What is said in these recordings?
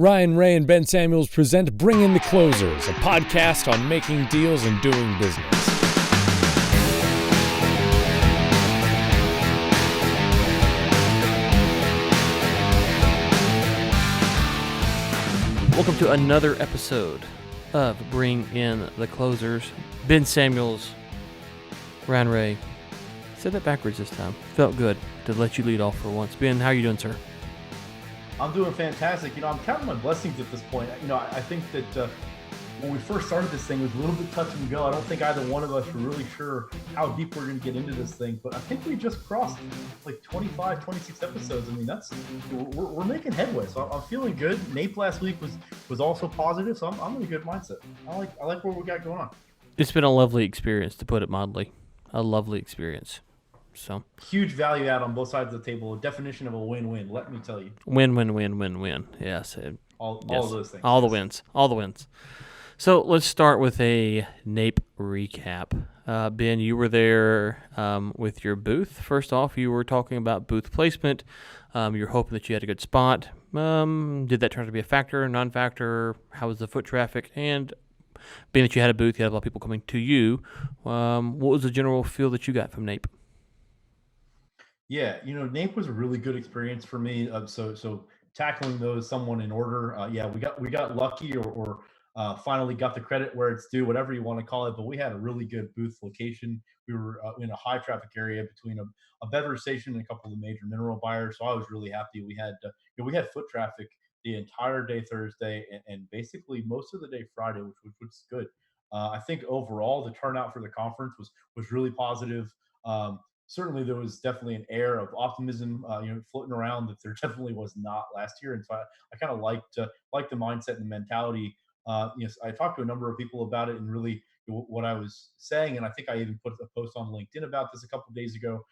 Ryan Ray and Ben Samuels present Bring in the Closers, a podcast on making deals and doing business. Welcome to another episode of Bring in the Closers. Ben Samuels, Ryan Ray. Said that backwards this time. Felt good to let you lead off for once. Ben, how are you doing, sir? I'm doing fantastic. I'm counting my blessings at this point. I think that when we first started this thing, it was a little bit touch and go. I don't think either one of us were really sure how deep we're going to get into this thing, but I think we just crossed like 25, 26 episodes. I mean, we're making headway. So I'm feeling good. NAPE last week was also positive, so I'm in a good mindset. I like what we got going on. It's been a lovely experience, to put it mildly. A lovely experience. So huge value add on both sides of the table. A definition of a win-win, let me tell you. Win. Yes. All of those things. All the wins. So let's start with a NAPE recap. Ben, you were there with your booth. First off, you were talking about booth placement. You're hoping that you had a good spot. Did that turn out to be a factor, non-factor? How was the foot traffic? And being that you had a booth, you had a lot of people coming to you. What was the general feel that you got from NAPE? Yeah, NAPE was a really good experience for me. So tackling those someone in order. We got lucky or finally got the credit where it's due, whatever you want to call it. But we had a really good booth location. We were in a high traffic area between a beverage station and a couple of major mineral buyers. So I was really happy. We had foot traffic the entire day Thursday and basically most of the day Friday, which was good. I think overall the turnout for the conference was really positive. Certainly, there was definitely an air of optimism, floating around that there definitely was not last year, and so I kind of liked the mindset and the mentality. I talked to a number of people about it, and really what I was saying, and I think I even put a post on LinkedIn about this a couple of days ago,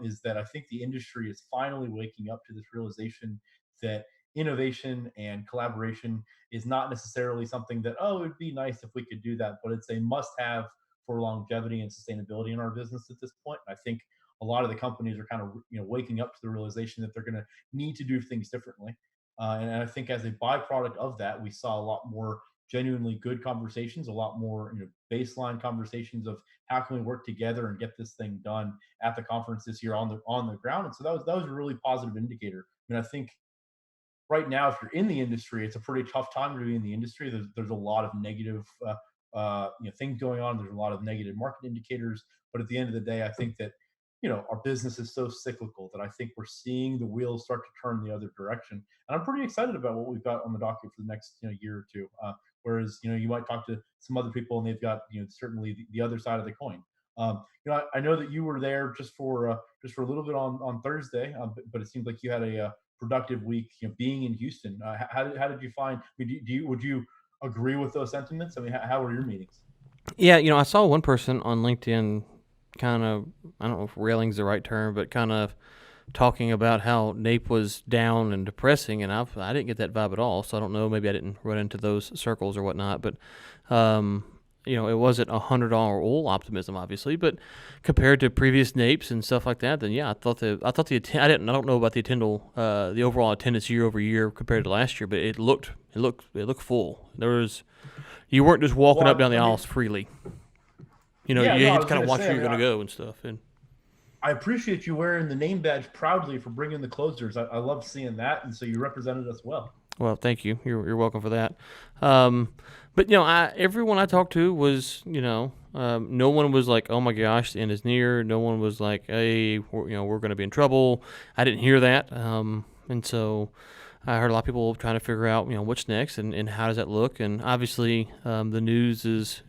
is that I think the industry is finally waking up to this realization that innovation and collaboration is not necessarily something that it would be nice if we could do that, but it's a must-have for longevity and sustainability in our business at this point. And I think a lot of the companies are kind of waking up to the realization that they're going to need to do things differently. And I think as a byproduct of that, we saw a lot more genuinely good conversations, a lot more baseline conversations of how can we work together and get this thing done at the conference this year on the ground. And so that was a really positive indicator. I mean, I think right now, if you're in the industry, it's a pretty tough time to be in the industry. There's a lot of negative things going on. There's a lot of negative market indicators. But at the end of the day, I think that our business is so cyclical that I think we're seeing the wheels start to turn the other direction. And I'm pretty excited about what we've got on the docket for the next year or two. Whereas, you might talk to some other people and they've got, certainly the other side of the coin. I know that you were there just for a little bit on Thursday, but it seems like you had a productive week, being in Houston. How did you find, would you agree with those sentiments? I mean, how were your meetings? Yeah, I saw one person on LinkedIn kind of, I don't know if railing's the right term, but kind of talking about how NAPE was down and depressing, and I didn't get that vibe at all, so I don't know, maybe I didn't run into those circles or whatnot, but, it wasn't $100 oil optimism, obviously, but compared to previous NAPEs and stuff like that, then yeah, I don't know about the overall attendance year over year compared to last year, but it looked full. You weren't just walking up down the aisles freely. You had to kind of watch where you're going to go and stuff. And I appreciate you wearing the name badge proudly for bringing the closers. I love seeing that, and so you represented us well. Well, thank you. You're welcome for that. But everyone I talked to was, no one was like, oh my gosh, the end is near. No one was like, hey, we're going to be in trouble. I didn't hear that, and so I heard a lot of people trying to figure out, what's next and how does that look. And obviously, the news is,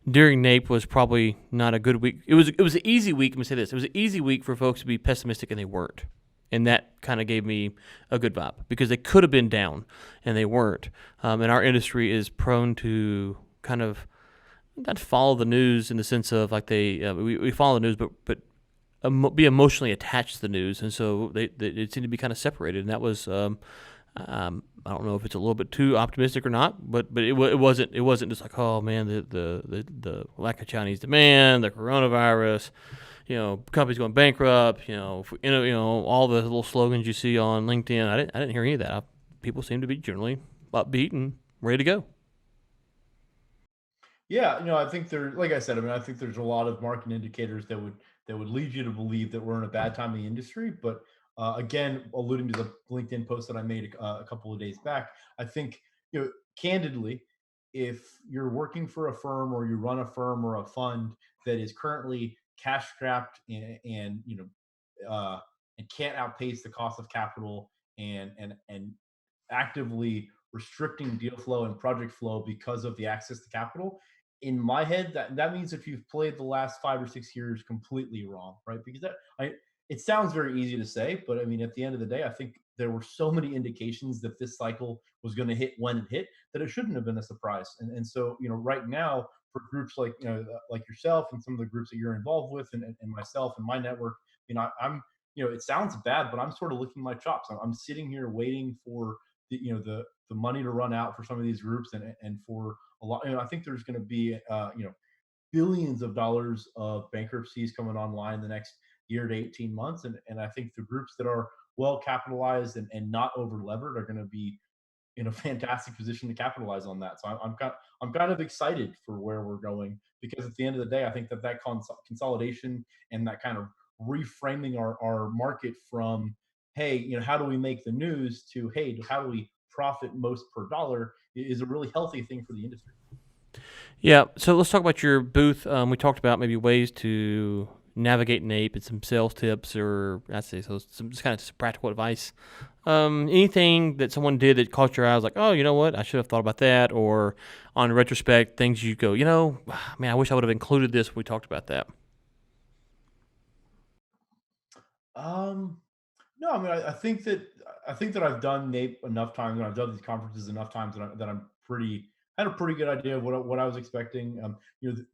during NAPE was probably not a good week. It was an easy week. Let me say this: it was an easy week for folks to be pessimistic, and they weren't. And that kind of gave me a good vibe because they could have been down, and they weren't. And our industry is prone to kind of not follow the news in the sense of like we follow the news, but be emotionally attached to the news, and so they seem to be kind of separated. And that was I don't know if it's a little bit too optimistic or not, but it wasn't just like, oh man, the lack of Chinese demand, the coronavirus, companies going bankrupt, all the little slogans you see on LinkedIn. I didn't hear any of that. people seem to be generally upbeat and ready to go. Yeah, I think like I said, I think there's a lot of market indicators that would lead you to believe that we're in a bad time in the industry. But again, alluding to the LinkedIn post that I made a couple of days back, I think, candidly, if you're working for a firm or you run a firm or a fund that is currently cash strapped and can't outpace the cost of capital and actively restricting deal flow and project flow because of the access to capital, in my head, that means if you've played the last 5 or 6 years completely wrong, right? Because it sounds very easy to say, but at the end of the day, I think there were so many indications that this cycle was going to hit when it hit that it shouldn't have been a surprise. And so right now, for groups like yourself and some of the groups that you're involved with, and myself and my network, I'm it sounds bad, but I'm sort of licking my chops. I'm sitting here waiting for the money to run out for some of these groups, and for a lot. I think there's going to be billions of dollars of bankruptcies coming online in the next year to 18 months, and I think the groups that are well capitalized and not over levered are going to be in a fantastic position to capitalize on that. So I'm kind of excited for where we're going, because at the end of the day, I think that consolidation and that kind of reframing our market from, hey, how do we make the news, to, hey, how do we profit most per dollar, is a really healthy thing for the industry. Yeah, so let's talk about your booth. We talked about maybe ways to navigate NAPE and some sales tips, or I'd say some just kind of practical advice. Anything that someone did that caught your eye, was like, oh, you know what, I should have thought about that, or on retrospect, things you go, man, I wish I would have included this when we talked about that. No, I think that I've done NAPE enough times, and I've done these conferences enough times that I'm had a pretty good idea of what I was expecting.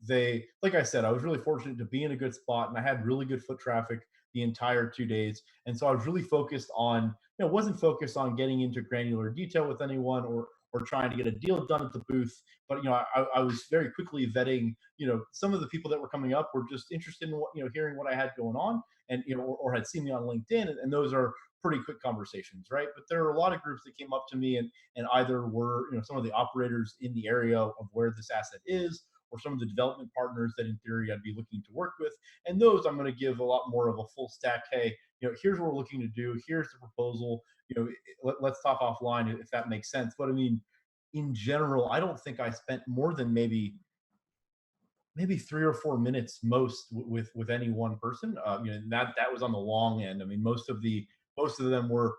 They, like I said, I was really fortunate to be in a good spot, and I had really good foot traffic the entire 2 days, and so I was really focused on, wasn't focused on getting into granular detail with anyone, or trying to get a deal done at the booth. But I was very quickly vetting. Some of the people that were coming up were just interested in hearing what I had going on, and or had seen me on LinkedIn, and those are pretty quick conversations, right? But there are a lot of groups that came up to me, and either were some of the operators in the area of where this asset is, or some of the development partners that in theory I'd be looking to work with. And those I'm going to give a lot more of a full stack. Hey, here's what we're looking to do. Here's the proposal. Let's talk offline if that makes sense. But in general, I don't think I spent more than maybe 3 or 4 minutes most with any one person. That was on the long end. Most of them were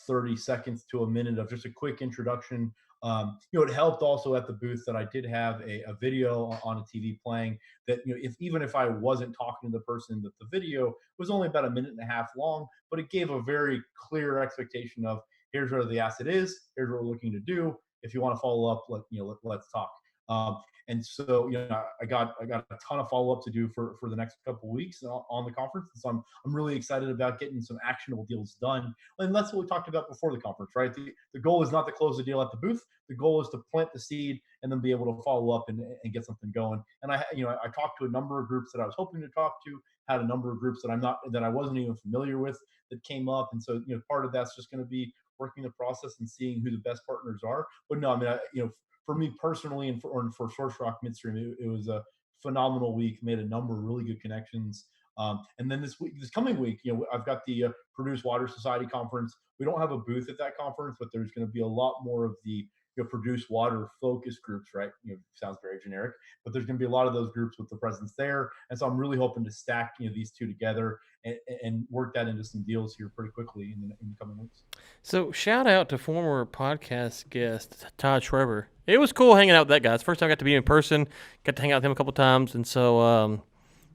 30 seconds to a minute of just a quick introduction. It helped also at the booth that I did have a video on a TV playing, that even if I wasn't talking to the person, that the video was only about a minute and a half long, but it gave a very clear expectation of, here's where the asset is, here's what we're looking to do. If you want to follow up, let's talk. And so, I got a ton of follow up to do for the next couple of weeks on the conference. And so I'm really excited about getting some actionable deals done. And that's what we talked about before the conference, right? The goal is not to close the deal at the booth. The goal is to plant the seed and then be able to follow up and get something going. And I talked to a number of groups that I was hoping to talk to, had a number of groups that I wasn't even familiar with that came up. And so, part of that's just going to be working the process and seeing who the best partners are. But no, for me personally, and for Source Rock Midstream, it was a phenomenal week. Made a number of really good connections. And then this coming week, I've got the Produce Water Society conference. We don't have a booth at that conference, but there's going to be a lot more of the Produce Water focus groups, right? Sounds very generic, but there's going to be a lot of those groups with the presence there. And so I'm really hoping to stack these two together and work that into some deals here pretty quickly in the coming weeks. So shout out to former podcast guest Tod Trevor. It was cool hanging out with that guy. It's the first time I got to be in person. Got to hang out with him a couple times, and so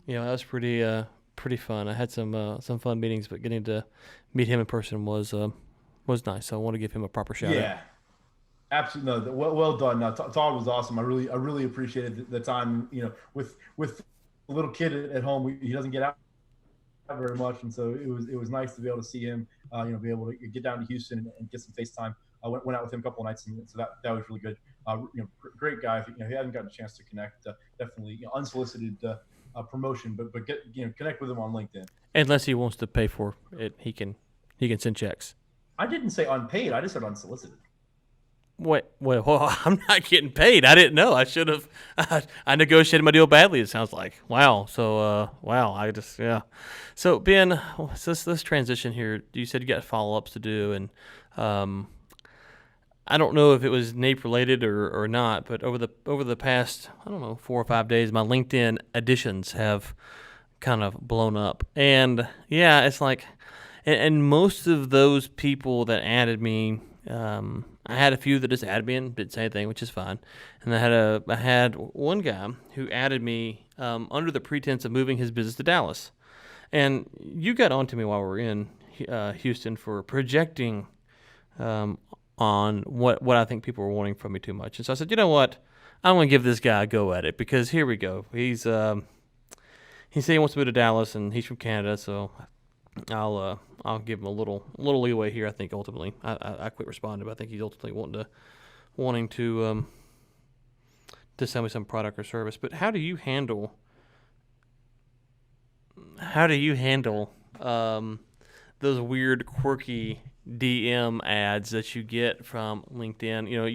that was pretty fun. I had some fun meetings, but getting to meet him in person was nice. So I want to give him a proper shout out. Absolutely. No, well done. No, Todd was awesome. I really appreciated the time. With a little kid at home, he doesn't get out very much, and so it was nice to be able to see him. Be able to get down to Houston and get some FaceTime. I went out with him a couple of nights, and so that was really good. Great guy. If he hadn't gotten a chance to connect, definitely unsolicited promotion, but connect with him on LinkedIn. Unless he wants to pay for it, he can send checks. I didn't say unpaid. I just said unsolicited. Wait, well, I'm not getting paid. I didn't know. I should have. I negotiated my deal badly. It sounds like. Wow. So, wow. Yeah. So, Ben, let's transition here. You said you got follow ups to do, and I don't know if it was NAPE related or not, but over the past, I don't know, 4 or 5 days, my LinkedIn additions have kind of blown up, and yeah, it's like, and most of those people that added me. I had a few that just added me and didn't say anything, which is fine. And I had one guy who added me under the pretense of moving his business to Dallas. And you got on to me while we were in Houston for projecting on what I think people were wanting from me too much. And so I said, you know what? I'm going to give this guy a go at it, because here we go. He said he wants to move to Dallas, and he's from Canada, so I'll give him a little leeway here. I think ultimately, I quit responding, but I think he's ultimately wanting to sell me some product or service. But how do you handle those weird, quirky DM ads that you get from LinkedIn? You know,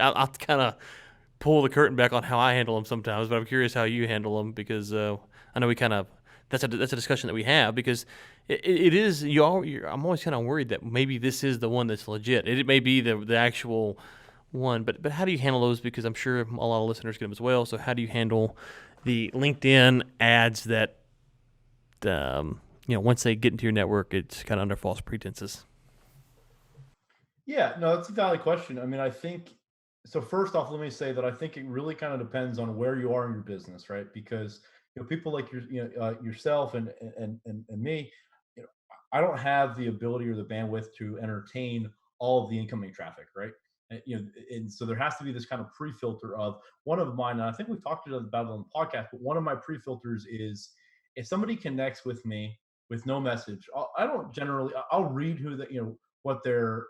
I'll kind of pull the curtain back on how I handle them sometimes, but I'm curious how you handle them, because I know that's a discussion that we have, because it is, I'm always kind of worried that maybe this is the one that's legit. It may be the actual one, but how do you handle those? Because I'm sure a lot of listeners get them as well. So how do you handle the LinkedIn ads that, once they get into your network, it's kind of under false pretenses? Yeah, no, that's a valid question. I mean, I think, so first off, let me say that I think it really kind of depends on where you are in your business, right? Because people like yourself and me, I don't have the ability or the bandwidth to entertain all of the incoming traffic, right? And so there has to be this kind of pre-filter of one of mine. And I think we've talked about it on the podcast, but one of my pre-filters is, if somebody connects with me with no message, I'll read what their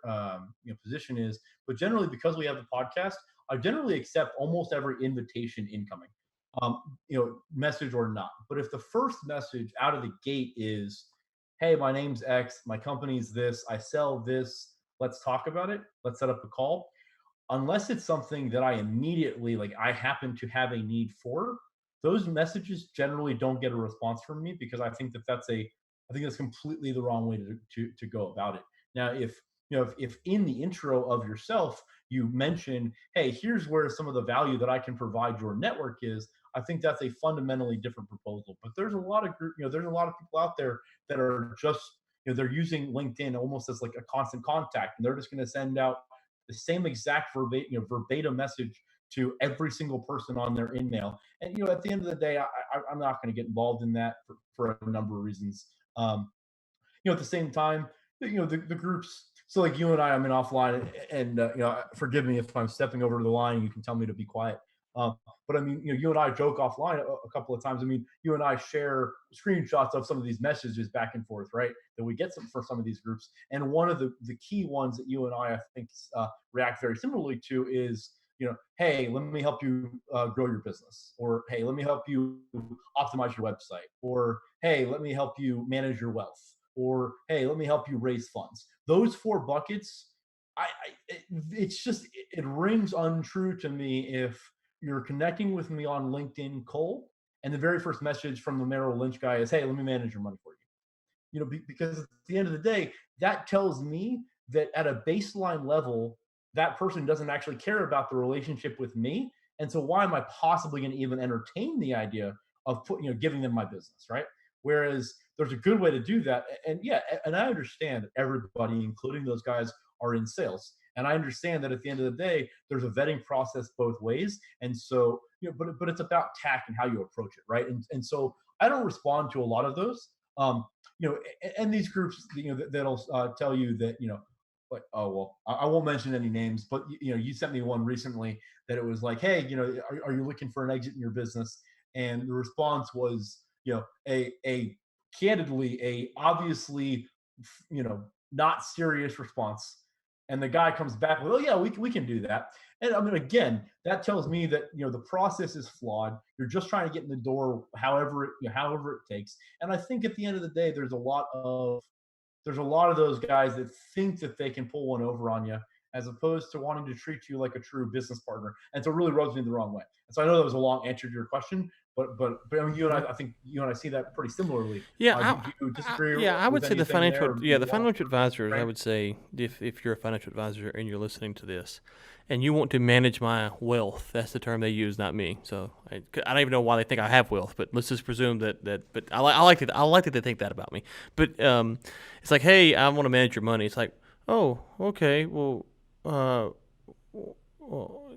position is, but generally, because we have the podcast, I generally accept almost every invitation incoming, message or not. But if the first message out of the gate is, hey, my name's X, my company's this, I sell this, let's talk about it, let's set up a call. Unless it's something that I immediately, like, I happen to have a need for, those messages generally don't get a response from me, because I think that's completely the wrong way to go about it. Now, if in the intro of yourself you mention, hey, here's where some of the value that I can provide your network is, I think that's a fundamentally different proposal. But there's a lot of people out there that are just, they're using LinkedIn almost as like a constant contact, and they're just going to send out the same exact verbatim message to every single person on their email. And at the end of the day, I'm not going to get involved in that for a number of reasons. At the same time, the groups. So like you and I'm in offline, and forgive me if I'm stepping over the line. You can tell me to be quiet. But I mean, you and I joke offline a couple of times. I mean, you and I share screenshots of some of these messages back and forth, right? That we get for some of these groups. And one of the key ones that you and I think, react very similarly to is, hey, let me help you grow your business, or hey, let me help you optimize your website, or hey, let me help you manage your wealth, or hey, let me help you raise funds. Those 4 buckets, it rings untrue to me if you're connecting with me on LinkedIn cold, and the very first message from the Merrill Lynch guy is, hey, let me manage your money for you. Because at the end of the day, that tells me that at a baseline level, that person doesn't actually care about the relationship with me. And so why am I possibly going to even entertain the idea of giving them my business, right? Whereas there's a good way to do that. And yeah, and I understand that everybody, including those guys, are in sales. And I understand that at the end of the day, there's a vetting process both ways. And so, but it's about tact and how you approach it, right? And so I don't respond to a lot of those. And these groups, that'll tell you that, like, oh, well, I won't mention any names, but you sent me one recently that it was like, hey, are you looking for an exit in your business? And the response was, a candidly, a obviously, not serious response. And the guy comes back with, oh yeah, we can do that. And I mean, again, that tells me that the process is flawed. You're just trying to get in the door, however it takes. And I think at the end of the day, there's a lot of there's a lot of those guys that think that they can pull one over on you, as opposed to wanting to treat you like a true business partner. And so it really rubs me the wrong way. And so I know that was a long answer to your question, but I mean, I think you and I see that pretty similarly. Yeah, Do you disagree? I would with say the anything there, the or financial advisors. I Right. would say if you're a financial advisor and you're listening to this, and you want to manage my wealth, that's the term they use, not me. So I don't even know why they think I have wealth, but let's just presume that. But I like that they think that about me. But it's like, hey, I want to manage your money. It's like, oh, okay, well,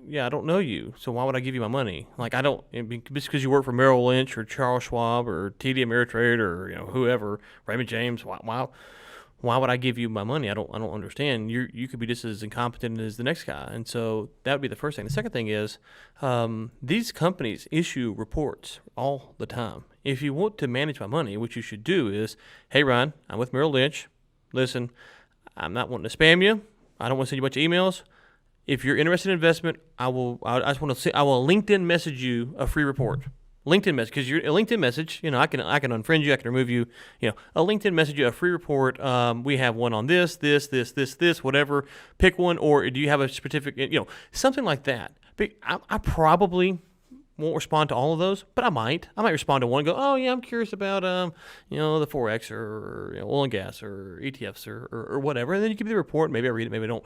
yeah, I don't know you, so why would I give you my money? Like, I don't, just because you work for Merrill Lynch or Charles Schwab or TD Ameritrade or whoever, Raymond James, why would I give you my money? I don't understand. You could be just as incompetent as the next guy, and so that would be the first thing. The second thing is, these companies issue reports all the time. If you want to manage my money, what you should do is, hey Ryan, I'm with Merrill Lynch. Listen, I'm not wanting to spam you. I don't want to send you a bunch of emails. If you're interested in investment, I just want to say I will LinkedIn message you a free report. LinkedIn message, because a LinkedIn message, I can unfriend you, I can remove you. A LinkedIn message you a free report. We have one on this, whatever. Pick one, or do you have a specific, something like that. But I probably won't respond to all of those, but I might respond to one and go, oh yeah, I'm curious about the Forex or oil and gas or ETFs or whatever, and then you give me the report. Maybe I read it, maybe I don't.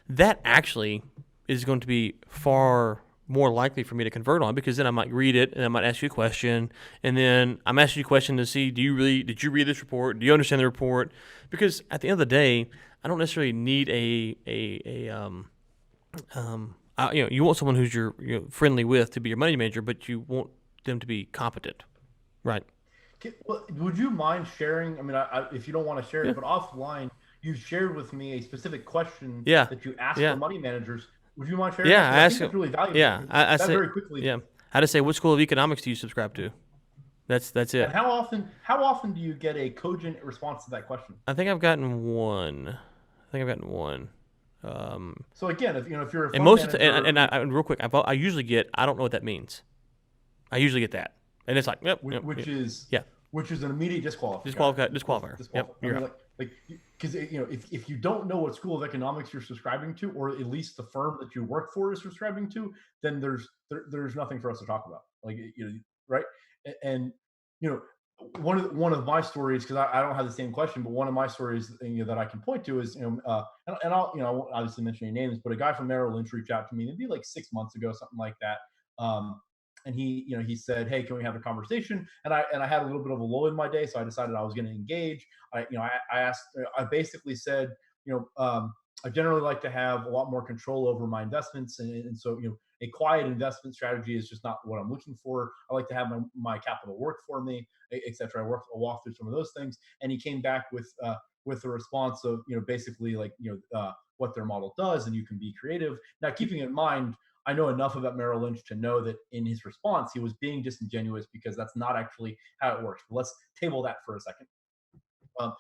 That actually is going to be far more likely for me to convert on, because then I might read it and I might ask you a question, and then I'm asking you a question to see, did you read this report? Do you understand the report? Because at the end of the day, I don't necessarily need you want someone who's you're friendly with to be your money manager, but you want them to be competent, right? Well, would you mind sharing? I mean, if you don't want to share it, but offline, you shared with me a specific question that you asked for money managers. Would you mind sharing? Yeah, I think that's really valuable. Yeah, I say very quickly. Yeah, I just say, what school of economics do you subscribe to? That's it. And how often do you get a cogent response to that question? I think I've gotten one. So again, if you're a and real quick, I usually get, I don't know what that means. I usually get that, and it's like, which is an immediate disqualifier. Disqualifier. Yep. Because if you don't know what school of economics you're subscribing to, or at least the firm that you work for is subscribing to, then there's nothing for us to talk about. Right? And one of my stories, because I don't have the same question, but one of my stories that I can point to is and I'll I won't obviously mention any names, but a guy from Merrill Lynch reached out to me maybe like 6 months ago, something like that. And he said, hey, can we have a conversation? And I had a little bit of a lull in my day, so I decided I was going to engage. I basically said, I generally like to have a lot more control over my investments, and so a quiet investment strategy is just not what I'm looking for. I like to have my capital work for me, etc. I'll walk through some of those things, and he came back with a response of basically like what their model does, and you can be creative. Now, keeping in mind, I know enough about Merrill Lynch to know that in his response, he was being disingenuous, because that's not actually how it works. But let's table that for a second. But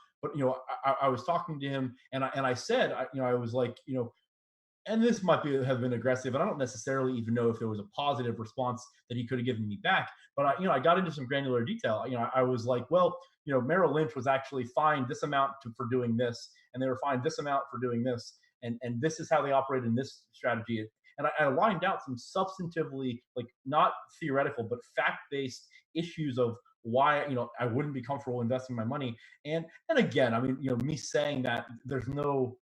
I was talking to him, and I said, I was like, and this might have been aggressive, and I don't necessarily even know if there was a positive response that he could have given me back. But I got into some granular detail. I was like, well, Merrill Lynch was actually fined this amount for doing this, and they were fined this amount for doing this, and this is how they operate in this strategy. And I lined out some substantively, like, not theoretical, but fact-based issues of why I wouldn't be comfortable investing my money. And again, I mean, me saying that, there's no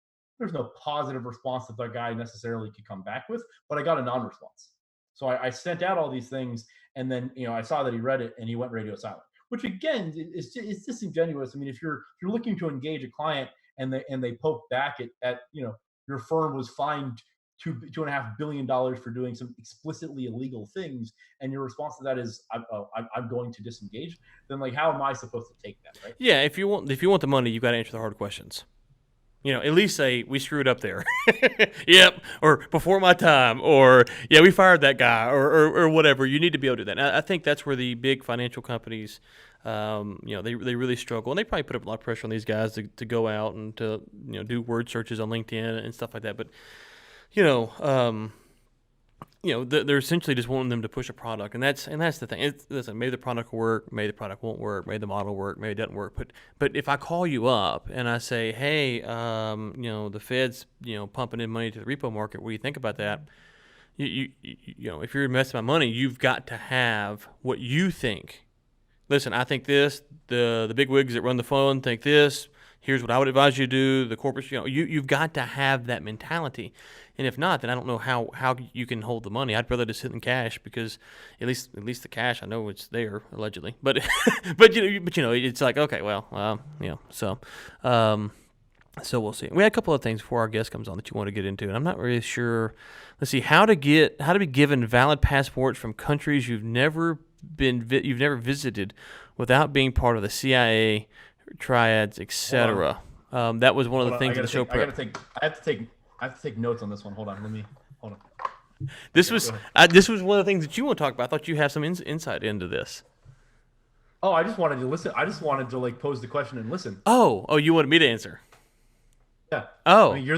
positive response that that guy necessarily could come back with, but I got a non-response. So I sent out all these things, and then I saw that he read it and he went radio silent, which again is disingenuous. I mean, if you're looking to engage a client and they poke back at your firm was fined $2.5 billion for doing some explicitly illegal things, and your response to that is I'm going to disengage, then like, how am I supposed to take that, right? Yeah, if you want the money, you've got to answer the hard questions. At least say, we screwed up there. Yep. Or before my time. Or, yeah, we fired that guy. Or whatever. You need to be able to do that. And I think that's where the big financial companies, they really struggle. And they probably put up a lot of pressure on these guys to go out and to, do word searches on LinkedIn and stuff like that. But, they're essentially just wanting them to push a product, and that's the thing. Listen, maybe the product will work, maybe the product won't work, maybe the model will work, maybe it doesn't work. But if I call you up and I say, hey, the Fed's pumping in money to the repo market, what do you think about that? If you're investing my money, you've got to have what you think. Listen, I think this. The big wigs that run the phone think this. Here's what I would advise you to do. The corporates, you've got to have that mentality. And if not, then I don't know how you can hold the money. I'd rather just sit in cash because at least the cash, I know it's there allegedly. But it's like, okay, well, so we'll see. We had a couple of things before our guest comes on that you want to get into, and I'm not really sure. Let's see how to be given valid passports from countries you've never visited without being part of the CIA, triads, etc. That was one of the things in the show prep. I have to take notes on this one. Hold on. This was one of the things that you want to talk about. I thought you have some insight into this. Oh, I just wanted to listen. I just wanted to pose the question and listen. Oh, you wanted me to answer. Yeah. Oh, I mean, you're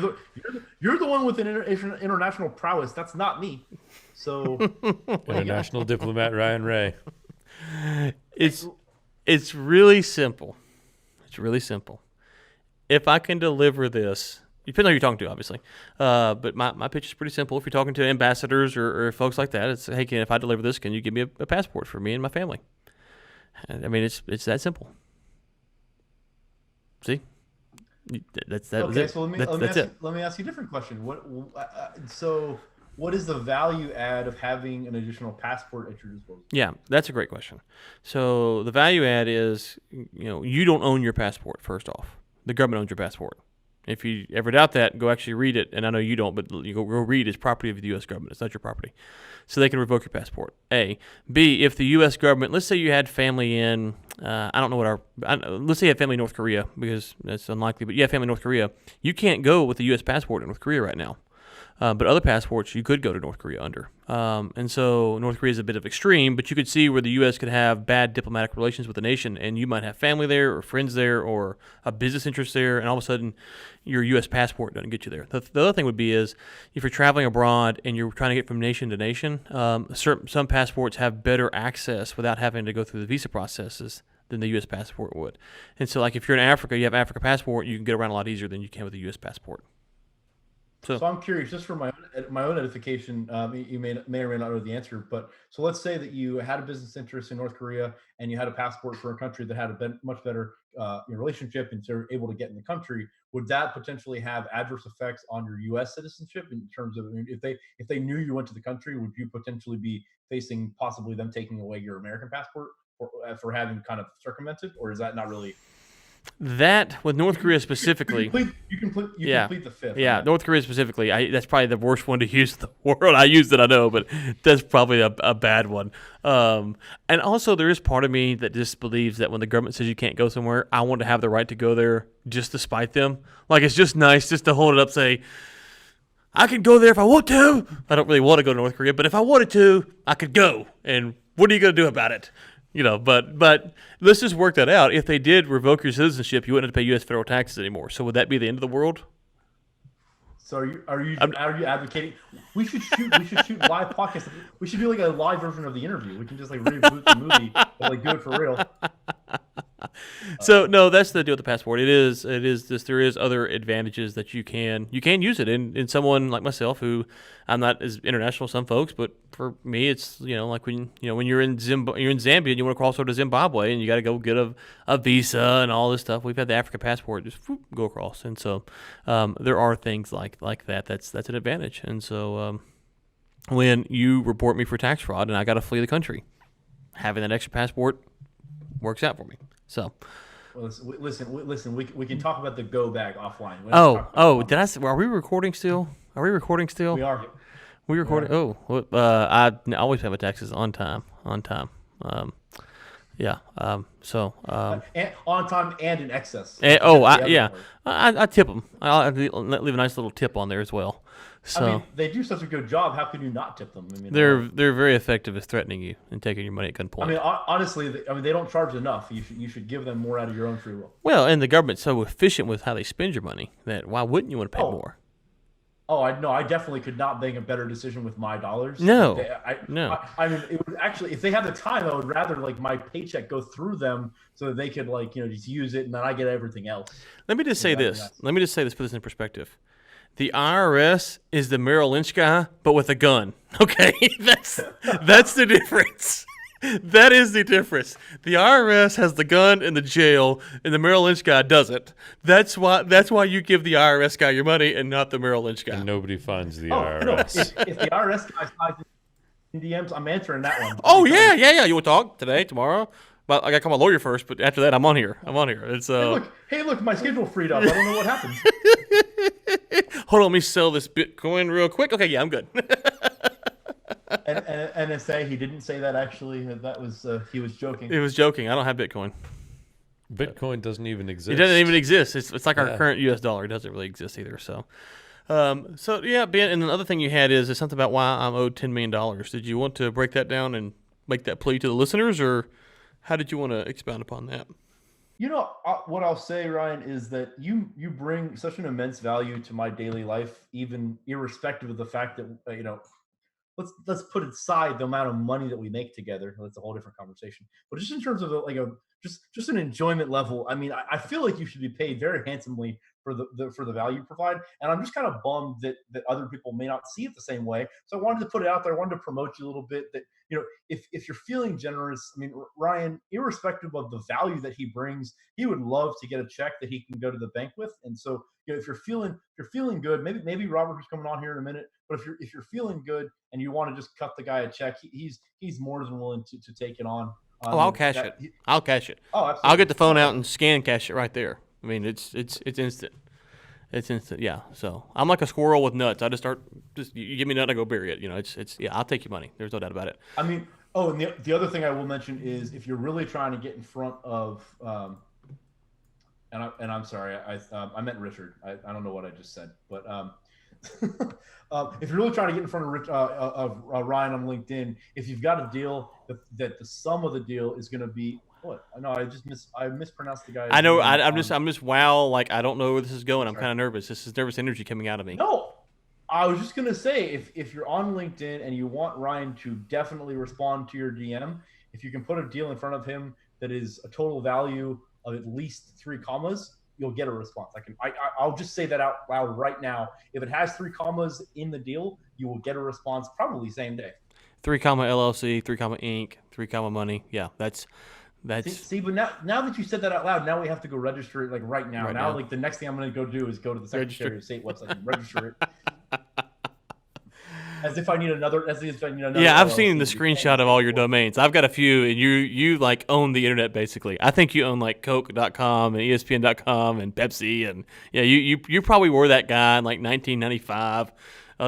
the one with an international prowess. That's not me. So international diplomat Ryan Ray. It's really simple. It's really simple. If I can deliver this, depending on who you're talking to, obviously. But my pitch is pretty simple. If you're talking to ambassadors or folks like that, it's, hey, if I deliver this, can you give me a passport for me and my family? I mean, it's that simple. See? That's okay, it. So let me ask you a different question. What is the value add of having an additional passport at your disposal? Yeah, that's a great question. So the value add is, you don't own your passport, first off. The government owns your passport. If you ever doubt that, go actually read it. And I know you don't, but you go read it's property of the U.S. government. It's not your property. So they can revoke your passport, A. B, if the U.S. government, let's say you had family in, let's say you had family in North Korea, because that's unlikely, but you have family in North Korea. You can't go with a U.S. passport in North Korea right now. But other passports, you could go to North Korea under. And so North Korea is a bit of extreme, but you could see where the U.S. could have bad diplomatic relations with the nation, and you might have family there or friends there or a business interest there, and all of a sudden your U.S. passport doesn't get you there. The other thing would be is if you're traveling abroad and you're trying to get from nation to nation, some passports have better access without having to go through the visa processes than the U.S. passport would. And so like if you're in Africa, you have Africa passport, you can get around a lot easier than you can with a U.S. passport. So I'm curious, just for my own edification, you may or may not know the answer, but so let's say that you had a business interest in North Korea and you had a passport for a country that had a much better relationship and so you're able to get in the country. Would that potentially have adverse effects on your U.S. citizenship in terms of if they knew you went to the country, would you potentially be facing possibly them taking away your American passport for having kind of circumvented, or is that not really? That with North Korea specifically, you complete the fifth. Yeah, North Korea specifically, that's probably the worst one to use in the world. I used it, I know, but that's probably a bad one. And also, there is part of me that just believes that when the government says you can't go somewhere, I want to have the right to go there just to spite them. Like, it's just nice just to hold it up, say, I could go there if I want to. I don't really want to go to North Korea, but if I wanted to, I could go. And what are you going to do about it? But let's just work that out. If they did revoke your citizenship, you wouldn't have to pay U.S. federal taxes anymore. So would that be the end of the world? So are you advocating? We should shoot live podcasts. We should do like a live version of the interview. We can just like reboot the movie, but do it for real. So no, that's the deal with the passport. It is this. There is other advantages that you can use it in someone like myself, who I'm not as international as some folks, but for me, it's like when you're in Zambia and you want to cross over to Zimbabwe and you got to go get a visa and all this stuff. We've had the Africa passport, just go across, and so there are things like that. That's an advantage, and so when you report me for tax fraud and I got to flee the country, having that extra passport works out for me. So, well, listen. We can talk about the go bag offline. Did I? Are we recording still? We are. We recording? Oh, I always pay my taxes on time. Yeah. So. And on time and in excess. I tip them. I leave a nice little tip on there as well. So I mean, they do such a good job. How can you not tip them? I mean, they're very effective at threatening you and taking your money at gunpoint. I mean, honestly, they don't charge enough. You should give them more out of your own free will. Well, and the government's so efficient with how they spend your money that why wouldn't you want to pay more? Oh, I know. I definitely could not make a better decision with my dollars. No, no. I mean, it would actually, if they have the time, I would rather like my paycheck go through them so that they could like just use it and then I get everything else. Let me just say this. Nice. Let me just say this. Put this in perspective. The IRS is the Merrill Lynch guy, but with a gun. Okay, that's the difference. That is the difference. The IRS has the gun in the jail, and the Merrill Lynch guy doesn't. That's why you give the IRS guy your money and not the Merrill Lynch guy. And nobody funds the IRS. No, if the IRS guy slides in DMs, I'm answering that one. Oh yeah. You want to talk today, tomorrow? But I got to call my lawyer first. But after that, I'm on here. It's Hey, look, my schedule freed up. I don't know what happened. Hold on, let me sell this Bitcoin real quick. Okay, yeah, I'm good. And NSA, he didn't say that actually. That was he was joking. He was joking. I don't have Bitcoin. Bitcoin doesn't even exist. It doesn't even exist. It's like our current U.S. dollar. It doesn't really exist either. So, yeah, Ben. And the other thing you had is something about why I'm owed $10 million. Did you want to break that down and make that plea to the listeners, or how did you want to expound upon that? What I'll say, Ryan, is that you bring such an immense value to my daily life, even irrespective of the fact that let's put aside the amount of money that we make together. That's a whole different conversation. But just in terms of just an enjoyment level, I mean, I feel like you should be paid very handsomely for the value you provide. And I'm just kind of bummed that other people may not see it the same way. So I wanted to put it out there. I wanted to promote you a little bit that, if you're feeling generous, I mean, Ryan, irrespective of the value that he brings, he would love to get a check that he can go to the bank with. And so, if you're feeling good, maybe Robert who's coming on here in a minute, but if you're feeling good and you want to just cut the guy a check, he's more than willing to take it on. I'll cash it. I'll cash it. Oh, absolutely. I'll get the phone out and scan cash it right there. I mean, it's instant. It's instant, yeah. So I'm like a squirrel with nuts. I you give me a nut, I go bury it. Yeah. I'll take your money. There's no doubt about it. I mean, and the other thing I will mention is if you're really trying to get in front of, and I'm sorry, I meant Richard. I don't know what I just said, but if you're really trying to get in front of Ryan on LinkedIn, if you've got a deal that the sum of the deal is going to be. What? No, I mispronounced the guy. I know. I'm just wow. Like I don't know where this is going. I'm kind of nervous. This is nervous energy coming out of me. No, I was just gonna say if you're on LinkedIn and you want Ryan to definitely respond to your DM, if you can put a deal in front of him that is a total value of at least 3 commas, you'll get a response. I'll just say that out loud right now. If it has 3 commas in the deal, you will get a response probably same day. 3 comma LLC, 3 comma Inc, 3 comma money. Yeah, that's. See, but now that you said that out loud, now we have to go register it right now. Right now, the next thing I'm going to go do is go to the Secretary of State website and register it. As if I need another. Yeah, I've seen the screenshot of all your domains. I've got a few, and you like own the internet basically. I think you own like Coke.com and ESPN.com and Pepsi, and yeah, you probably were that guy in like 1995,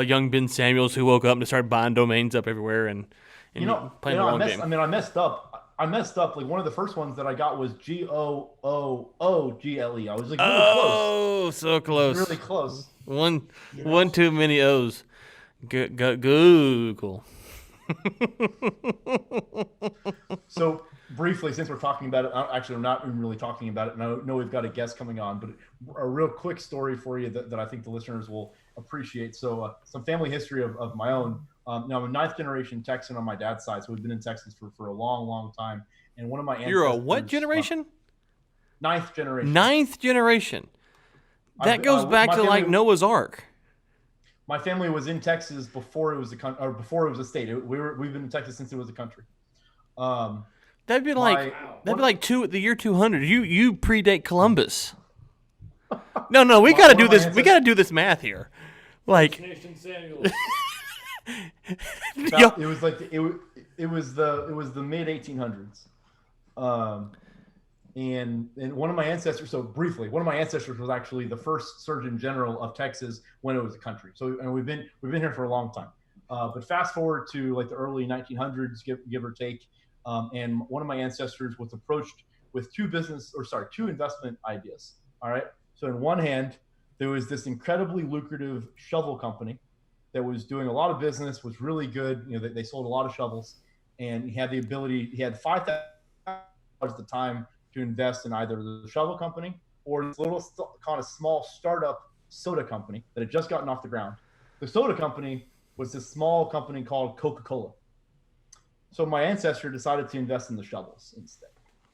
young Ben Samuels who woke up and started buying domains up everywhere and playing the long game. I messed up. Like one of the first ones that I got was GOOGLE. I was like really close. So close. Really close. One too many O's. Google. So briefly, since we're talking about it, actually, we're not even really talking about it. And I know we've got a guest coming on, but a real quick story for you that I think the listeners will appreciate. So some family history of my own. Now I'm a 9th generation Texan on my dad's side, so we've been in Texas for a long, long time. And one of my ancestors. You're a what generation? 9th generation. 9th generation. That goes back to like Noah's Ark. My family was in Texas before it was a state. We've been in Texas since it was a country. That'd be like the year 200. You predate Columbus. No, we got to do this. We got to do this math here. Like it was the mid 1800s. And one of my ancestors. So briefly, one of my ancestors was actually the first Surgeon General of Texas when it was a country. So, and we've been here for a long time. But fast forward to like the early 1900s, give or take. And one of my ancestors was approached with 2 investment ideas. All right. So in one hand, there was this incredibly lucrative shovel company that was doing a lot of business, was really good. They sold a lot of shovels, and he had $5,000 at the time to invest in either the shovel company or this little kind of small startup soda company that had just gotten off the ground. The soda company was this small company called Coca-Cola. So my ancestor decided to invest in the shovels instead.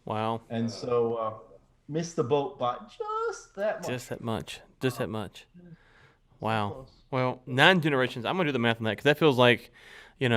Wow. And so missed the boat by just that much. Just that much. Wow. Close. Well, 9 generations. I'm gonna do the math on that because that feels like, you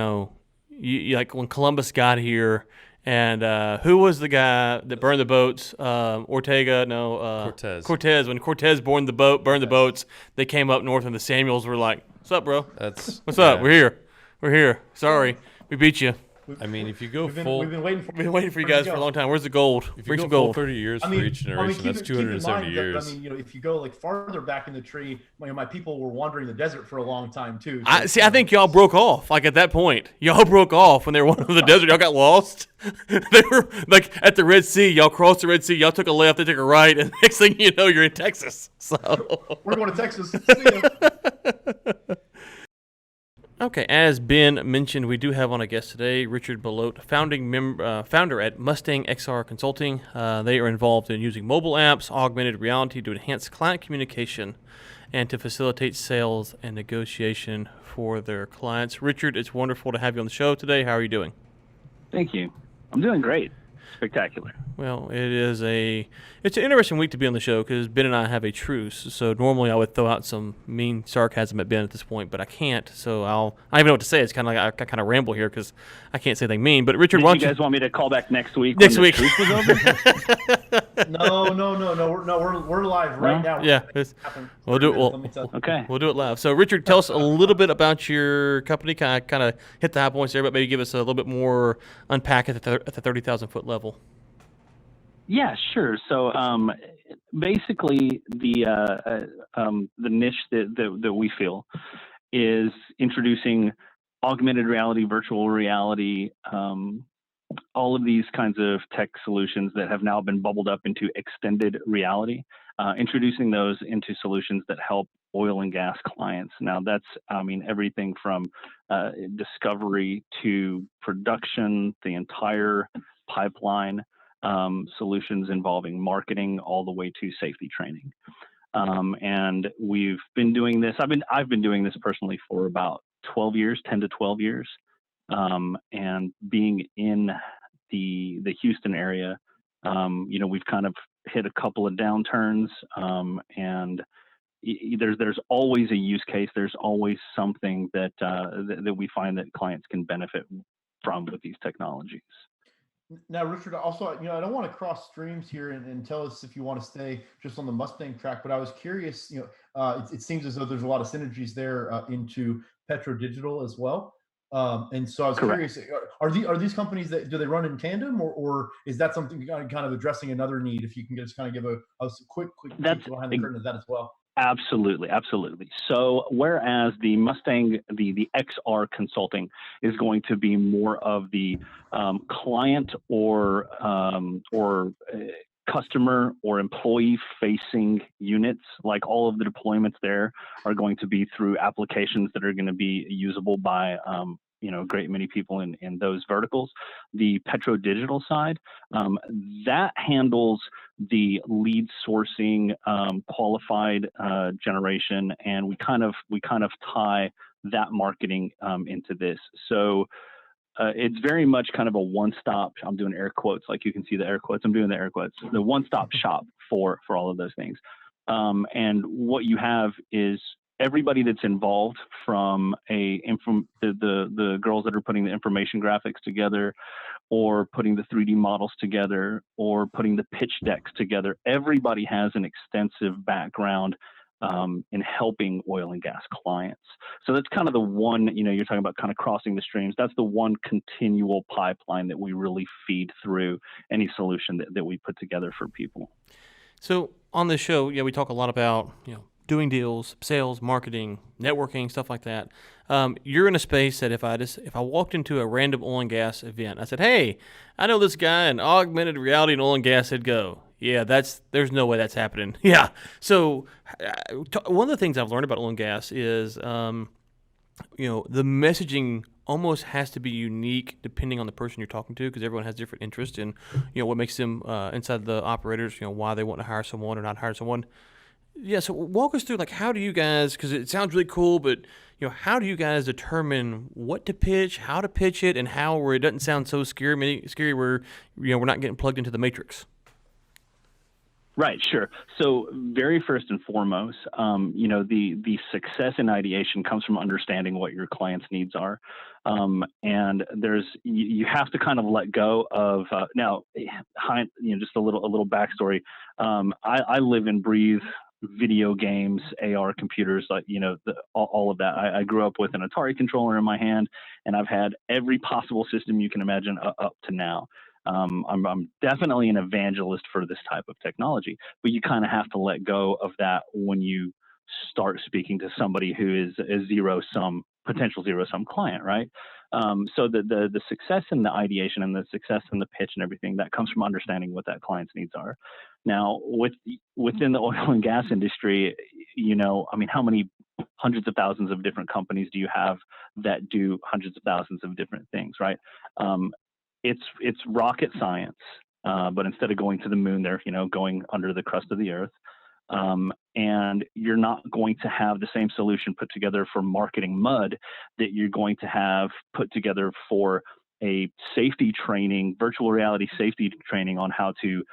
like when Columbus got here, and who was the guy that burned the boats? Ortega? No. Cortez. Cortez. When Cortez burned the boats, they came up north, and the Samuels were like, "What's up, bro? What's up? We're here. Sorry, we beat you." I mean, if you go We've full, been waiting for you guys for a long time. Where's the gold? if you Bring go some full gold. 30 years for each generation, that's keep 270 in mind years. That, if you go like farther back in the tree, my people were wandering the desert for a long time too. So, I think y'all broke off. Like at that point, y'all broke off when they were wandering the desert. Y'all got lost. They were like at the Red Sea. Y'all crossed the Red Sea. Y'all took a left. They took a right, and next thing you know, you're in Texas. So we're going to Texas. See ya. Okay, as Ben mentioned, we do have on a guest today, Richard Belote, founder at Mustang XR Consulting. They are involved in using mobile apps, augmented reality to enhance client communication and to facilitate sales and negotiation for their clients. Richard, it's wonderful to have you on the show today. How are you doing? Thank you. I'm doing great. Spectacular. Well, it's an interesting week to be on the show because Ben and I have a truce. So normally I would throw out some mean sarcasm at Ben at this point, but I can't. So I don't even know what to say. It's kind of like I kind of ramble here because I can't say anything mean. But Richard, Did why you don't guys want me to call back next week? Next when week. The truce was over? No. We're live right now. Yeah, we'll do it. Let me tell you. Okay. We'll do it live. So, Richard, tell us a little bit about your company. Kind of hit the high points there, but maybe give us a little bit more unpack at the 30,000-foot level. Yeah, sure. So basically, the niche that we feel is introducing augmented reality, virtual reality, all of these kinds of tech solutions that have now been bubbled up into extended reality, introducing those into solutions that help oil and gas clients. Now that's, everything from discovery to production, the entire pipeline, solutions involving marketing all the way to safety training. And we've been doing this. I've been doing this personally for about 12 years, 10 to 12 years. And being in the Houston area, we've kind of hit a couple of downturns, and there's always a use case. There's always something that we find that clients can benefit from with these technologies. Now, Richard, also, I don't want to cross streams here and tell us if you want to stay just on the Mustang track, but I was curious, it seems as though there's a lot of synergies there into Petro Digital as well. And so I was Correct. curious, are these companies do they run in tandem, or is that something kind of addressing another need? If you can just kind of give a quick That's behind the curtain of that as well. Absolutely. So whereas the Mustang, the XR Consulting is going to be more of the client or customer or employee facing units, like all of the deployments there are going to be through applications that are going to be usable by a great many people in those verticals. The Petro Digital side, that handles the lead sourcing, qualified generation, and we kind of tie that marketing into this. So it's very much kind of a one-stop. I'm doing air quotes, like you can see the air quotes. I'm doing the air quotes. The one-stop shop for all of those things. And what you have is everybody that's involved, from the girls that are putting the information graphics together, or putting the 3D models together, or putting the pitch decks together. Everybody has an extensive background in helping oil and gas clients. So that's kind of the one, you're talking about kind of crossing the streams. That's the one continual pipeline that we really feed through any solution that we put together for people. So on this show, we talk a lot about, doing deals, sales, marketing, networking, stuff like that. You're in a space that if I walked into a random oil and gas event, I said, "Hey, I know this guy in augmented reality and oil and gas," he'd go, "Yeah, there's no way that's happening." Yeah. So one of the things I've learned about oil and gas is, the messaging almost has to be unique depending on the person you're talking to, because everyone has different interests in, what makes them inside the operators, why they want to hire someone or not hire someone. Yeah, so walk us through, like, how do you guys, because it sounds really cool, but, how do you guys determine what to pitch, how to pitch it, and how where it doesn't sound so scary where, we're not getting plugged into the matrix? Right, sure. So very first and foremost, the success in ideation comes from understanding what your client's needs are. And you have to kind of let go of just a little backstory. I live and breathe video games, AR computers, like, all of that. I grew up with an Atari controller in my hand, and I've had every possible system you can imagine up to now. I'm definitely an evangelist for this type of technology, but you kind of have to let go of that when you start speaking to somebody who is a potential zero sum client, right? So the success in the ideation and the success in the pitch and everything, that comes from understanding what that client's needs are. Now, within the oil and gas industry, how many hundreds of thousands of different companies do you have that do hundreds of thousands of different things, right? It's rocket science, but instead of going to the moon, they're going under the crust of the earth. And you're not going to have the same solution put together for marketing mud that you're going to have put together for a safety training, virtual reality safety training on how to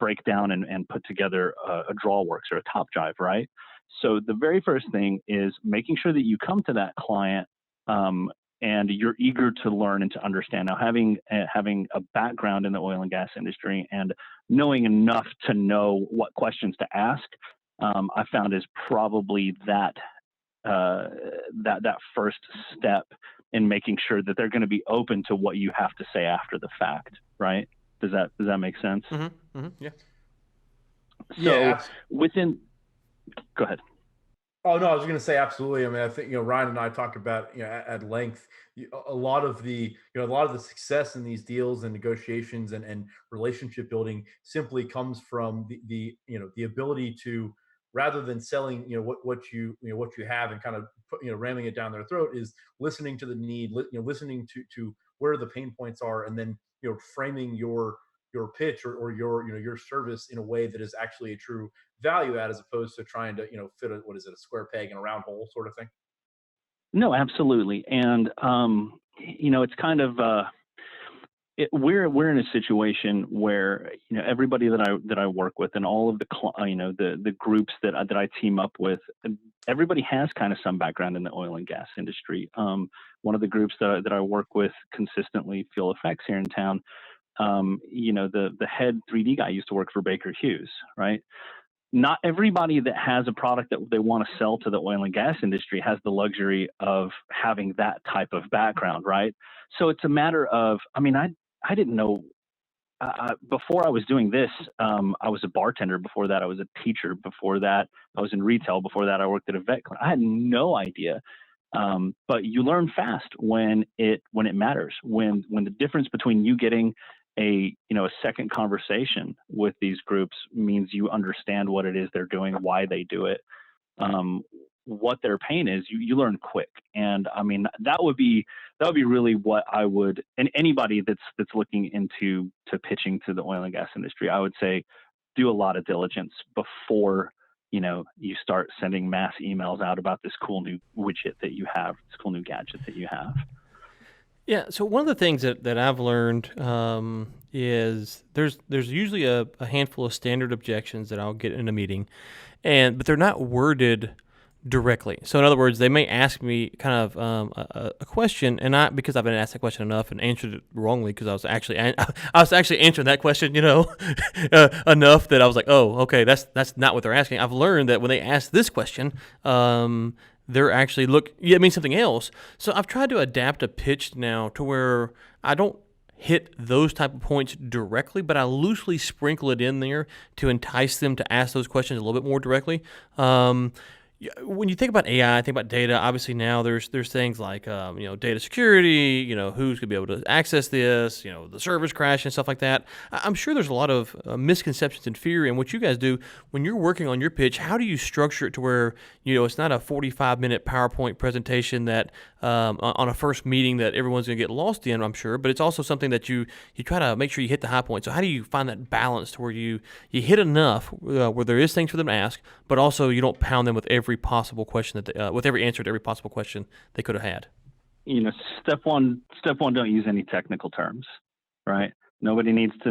break down and put together a Drawworks or a Top Drive, right? So the very first thing is making sure that you come to that client and you're eager to learn and to understand. Now, having a background in the oil and gas industry and knowing enough to know what questions to ask, I found is probably that first step in making sure that they're going to be open to what you have to say after the fact, right? Does that make sense? Mm-hmm. Mm-hmm. Yeah. Yeah. Go ahead. Oh no, I was going to say absolutely. I mean, I think Ryan and I talked about at length a lot of the success in these deals and negotiations and relationship building simply comes from the ability to, rather than selling what you have and kind of ramming it down their throat, is listening to the need, listening to where the pain points are, and then framing your pitch or your service in a way that is actually a true value add, as opposed to trying to fit a square peg in a round hole sort of thing. No, absolutely. And it's kind of we're in a situation where everybody that I work with and all of the groups that I team up with, everybody has kind of some background in the oil and gas industry. One of the groups that I work with consistently, Fuel Effects here in town, the head 3D guy used to work for Baker Hughes, right? Not everybody that has a product that they want to sell to the oil and gas industry has the luxury of having that type of background, right? So it's a matter of, I didn't know, before I was doing this, I was a bartender. Before that, I was a teacher. Before that, I was in retail. Before that, I worked at a vet clinic. I had no idea. But you learn fast when it matters, when the difference between you getting a second conversation with these groups means you understand what it is they're doing, why they do it, what their pain is. You learn quick, and that would be really what I would, and anybody that's looking into pitching to the oil and gas industry, I would say do a lot of diligence before you start sending mass emails out about this cool new widget that you have, this cool new gadget that you have. Yeah, so one of the things that I've learned is there's usually a handful of standard objections that I'll get in a meeting, but they're not worded directly. So in other words, they may ask me kind of a question, and because I've been asked that question enough and answered it wrongly, because I was actually answering that question, enough that I was like, oh, okay, that's not what they're asking. I've learned that when they ask this question, they're actually it means something else. So I've tried to adapt a pitch now to where I don't hit those type of points directly, but I loosely sprinkle it in there to entice them to ask those questions a little bit more directly. When you think about AI, think about data. Obviously, now there's things like data security. Who's going to be able to access this? The servers crash and stuff like that. I'm sure there's a lot of misconceptions and fear. And what you guys do when you're working on your pitch, how do you structure it to where it's not a 45-minute PowerPoint presentation that on a first meeting that everyone's going to get lost in, I'm sure, but it's also something that you try to make sure you hit the high points. So how do you find that balance to where you hit enough where there is things for them to ask, but also you don't pound them with every possible question with every answer to every possible question they could have had? Step one, don't use any technical terms, right? Nobody needs to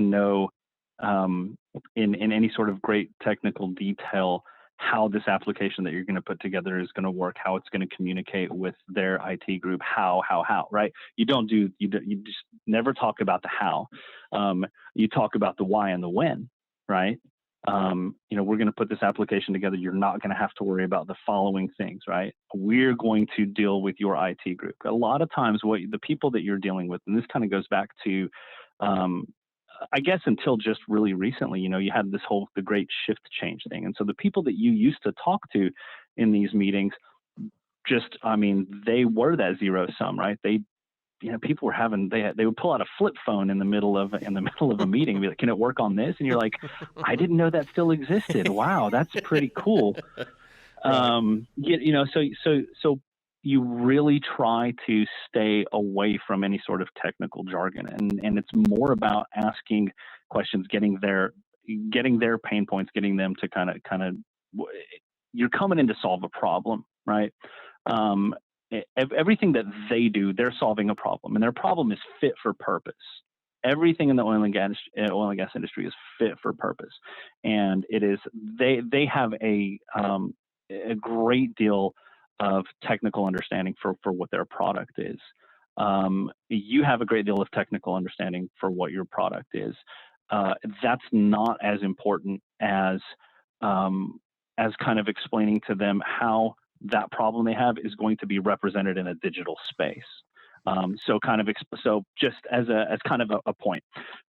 know in any sort of great technical detail how this application that you're going to put together is going to work, how it's going to communicate with their IT group, how, right? You just never talk about the how. You talk about the why and the when, right? We're going to put this application together. You're not going to have to worry about the following things, right? We're going to deal with your IT group. A lot of times the people that you're dealing with, and this kind of goes back to, I guess until just really recently, you had the great shift change thing. And so the people that you used to talk to in these meetings, they were that zero sum, right? People were they would pull out a flip phone in the middle of a meeting and be like, can it work on this? And you're like, I didn't know that still existed. Wow, that's pretty cool. So you really try to stay away from any sort of technical jargon, and it's more about asking questions, getting their pain points, getting them to kind of you're coming in to solve a problem, right? Everything that they do, they're solving a problem, and their problem is fit for purpose. Everything in the oil and gas industry is fit for purpose, and it is they have a great deal of technical understanding for what their product is. You have a great deal of technical understanding for what your product is. That's not as important as kind of explaining to them how that problem they have is going to be represented in a digital space. So just as kind of a point,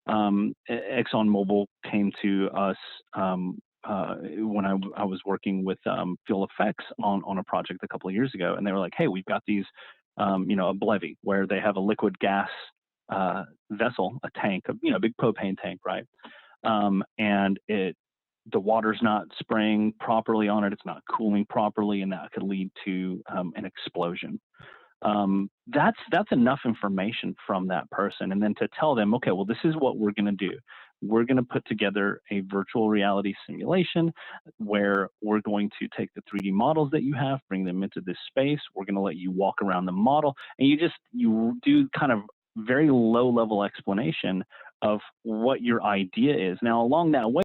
ExxonMobil came to us when I was working with Fuel Effects on a project a couple of years ago, and they were like, "Hey, we've got these, a BLEVE where they have a liquid gas vessel, a tank, a big propane tank, right? And the water's not spraying properly on it, it's not cooling properly, and that could lead to an explosion." That's enough information from that person, and then to tell them, okay, well, this is what we're going to do. We're going to put together a virtual reality simulation where we're going to take the 3D models that you have, bring them into this space. We're going to let you walk around the model, and you do kind of very low level explanation of what your idea is. Now, along that way,